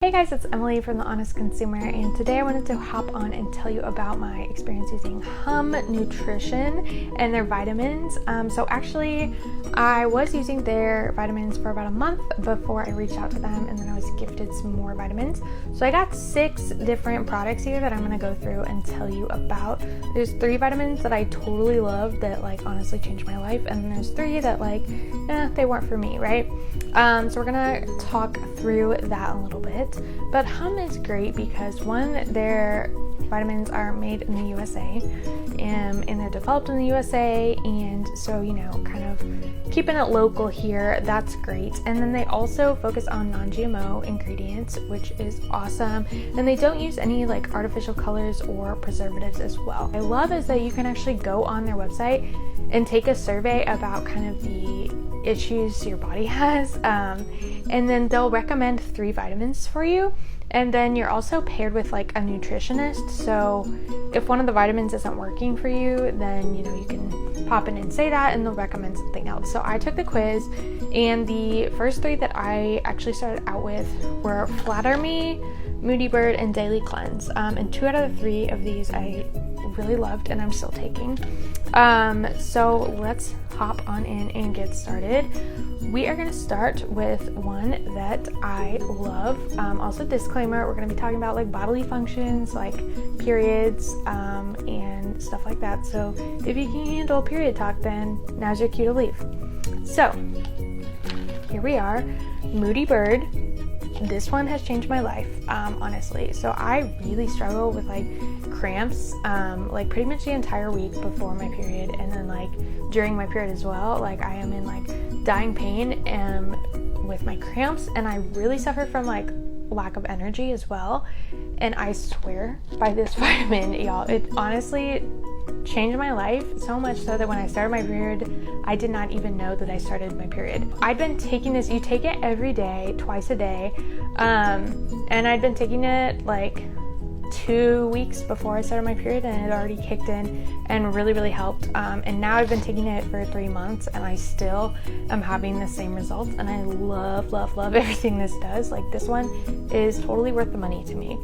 Hey guys, it's Emily from The Honest Consumer, and today I wanted to hop on and tell you about my experience using Hum Nutrition and their vitamins. So actually, I was using their vitamins for about a month before I reached out to them, and then I was gifted some more vitamins. So I got 6 different products here that I'm going to go through and tell you about. There's 3 vitamins that I totally love that honestly changed my life, and then there's 3 that they weren't for me, right? So we're going to talk through that a little bit. But Hum is great because one, their vitamins are made in the USA and they're developed in the USA, and so kind of keeping it local here, that's great. And then they also focus on non-GMO ingredients, which is awesome, and they don't use any artificial colors or preservatives as well. What I love is that you can actually go on their website and take a survey about kind of the issues your body has, and then they'll recommend 3 vitamins for you, and then you're also paired with a nutritionist. So if one of the vitamins isn't working for you, then you can pop in and say that, and they'll recommend something else. So I took the quiz, and the first 3 that I actually started out with were Flatter Me, Moody Bird, and Daily Cleanse, and 2 out of the 3 of these I really loved and I'm still taking. So let's hop on in and get started. We are going to start with one that I love. Also, disclaimer, we're going to be talking about bodily functions like periods and stuff like that. So if you can handle period talk, then now's your cue to leave. So here we are, Moody Bird. This one has changed my life, honestly. So I really struggle with cramps, pretty much the entire week before my period, and then during my period as well. I am in dying pain with my cramps, and I really suffer from lack of energy as well. And I swear by this vitamin, y'all, it honestly changed my life so much so that when I started my period, I did not even know that I started my period. I'd been taking this, you take it every day, twice a day, and I'd been taking it 2 weeks before I started my period, and it already kicked in and really helped. And now I've been taking it for 3 months, and I still am having the same results, and I love everything this does. This one is totally worth the money to me.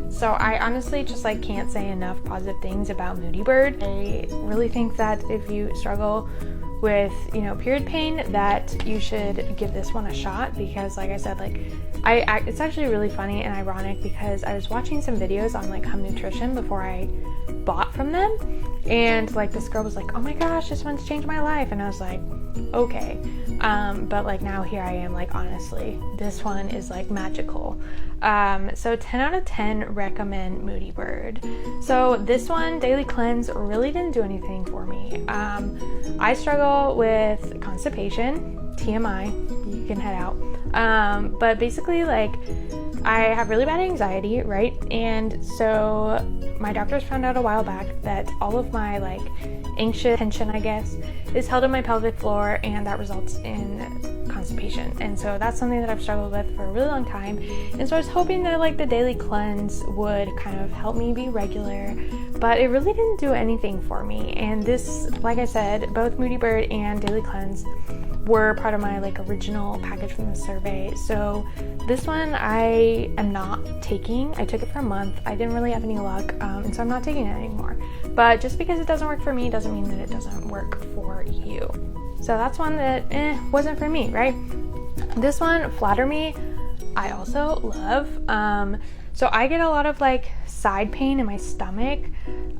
So I honestly just can't say enough positive things about Moody Bird. I really think that if you struggle with period pain, that you should give this one a shot, because like I said, it's actually really funny and ironic because I was watching some videos on Hum Nutrition before I bought from them, and this girl was oh my gosh, this one's changed my life, and I was okay, but now here I am, honestly, this one is magical. So 10 out of 10 recommend Moody Bird. So this one, Daily Cleanse, really didn't do anything for me. I struggle with constipation, TMI, you can head out. But basically I have really bad anxiety, right? And so my doctors found out a while back that all of my anxious tension, I guess, is held in my pelvic floor, and that results in constipation. And so that's something that I've struggled with for a really long time. And so I was hoping that the Daily Cleanse would kind of help me be regular, but it really didn't do anything for me. And this, like I said, both Moody Bird and Daily Cleanse were part of my original package from the survey. So this one I am not taking. I took it for a month. I didn't really have any luck, and so I'm not taking it anymore. But just because it doesn't work for me doesn't mean that it doesn't work for you. So that's one that wasn't for me, right? This one, Flatter Me, I also love. So I get a lot of side pain in my stomach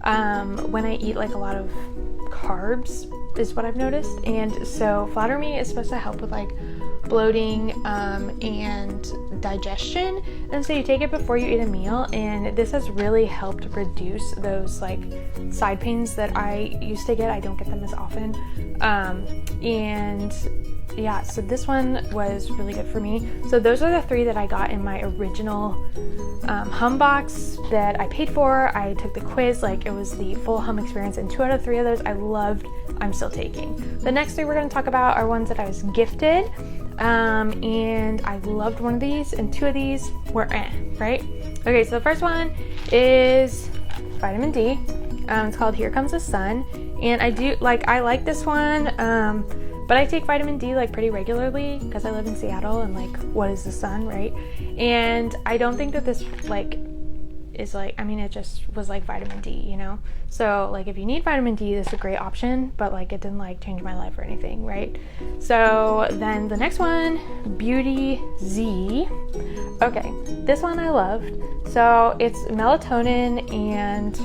when I eat a lot of carbs, is what I've noticed. And so Flatter Me is supposed to help with bloating and digestion, and so you take it before you eat a meal, and this has really helped reduce those side pains that I used to get. I don't get them as often, and yeah, so this one was really good for me. So those are the 3 that I got in my original Hum box that I paid for. I took the quiz, it was the full Hum experience, and 2 out of 3 of those I loved, I'm still taking. The next 3 we're going to talk about are ones that I was gifted, and I loved one of these, and 2 of these were right? Okay, so the first one is vitamin D. It's called Here Comes the Sun, and I like this one, But I take vitamin D like pretty regularly because I live in Seattle and like, what is the sun, right? And I don't think that this like is like, I mean, it just was like vitamin D, you know? So like if you need vitamin D, this is a great option, but like it didn't like change my life or anything, right? So then the next one, Beauty Z. Okay, this one I loved. So it's melatonin and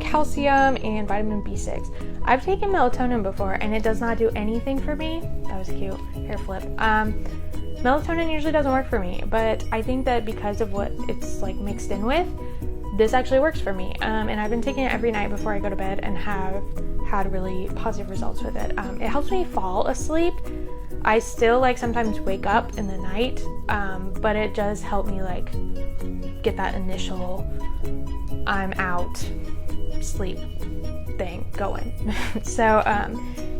calcium and vitamin B6. I've taken melatonin before and it does not do anything for me. That was cute, hair flip. Melatonin usually doesn't work for me, but I think that because of what it's like mixed in with, this actually works for me. And I've been taking it every night before I go to bed and have had really positive results with it. It helps me fall asleep. I still like sometimes wake up in the night, but it does help me like get that initial I'm out sleep thing going. So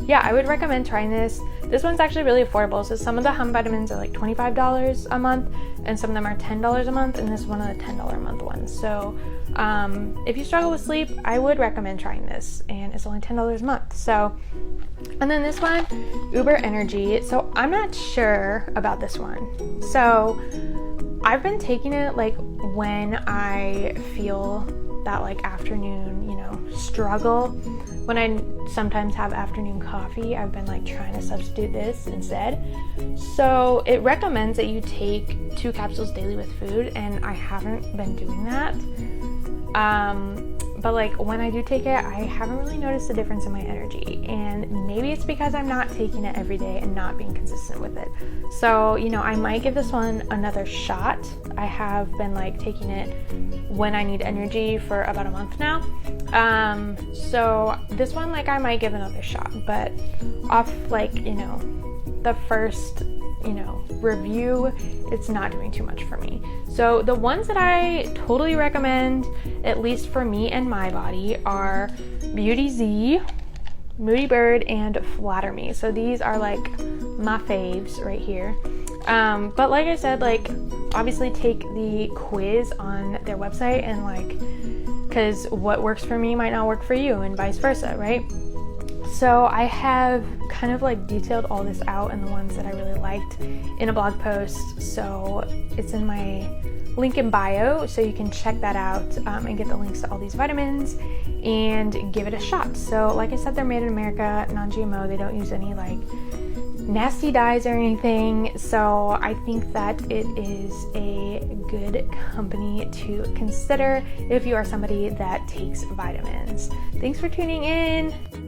yeah, I would recommend trying this. This one's actually really affordable. So some of the hum vitamins are like $25 a month and some of them are $10 a month, and this is one of the $10 a month ones. So if you struggle with sleep, I would recommend trying this, and it's only $10 a month. So, and then this one, Uber Energy. So I'm not sure about this one. So I've been taking it like when I feel that like afternoon, you know, struggle. When I sometimes have afternoon coffee, I've been like trying to substitute this instead. So it recommends that you take 2 capsules daily with food, and I haven't been doing that. But like when I do take it, I haven't really noticed a difference in my energy, and maybe it's because I'm not taking it every day and not being consistent with it. So, you know, I might give this one another shot. I have been like taking it when I need energy for about a month now. So this one, like I might give another shot, but off like, you know, the first, you know, review, it's not doing too much for me. So the ones that I totally recommend, at least for me and my body, are Beauty Z, Moody Bird, and Flatter Me. So these are like my faves right here. But like I said, like obviously take the quiz on their website, and like, because what works for me might not work for you and vice versa, right? So I have kind of like detailed all this out and the ones that I really liked in a blog post. So it's in my link in bio, so you can check that out and get the links to all these vitamins and give it a shot. So like I said, they're made in America, non-GMO. They don't use any like nasty dyes or anything. So I think that it is a good company to consider if you are somebody that takes vitamins. Thanks for tuning in.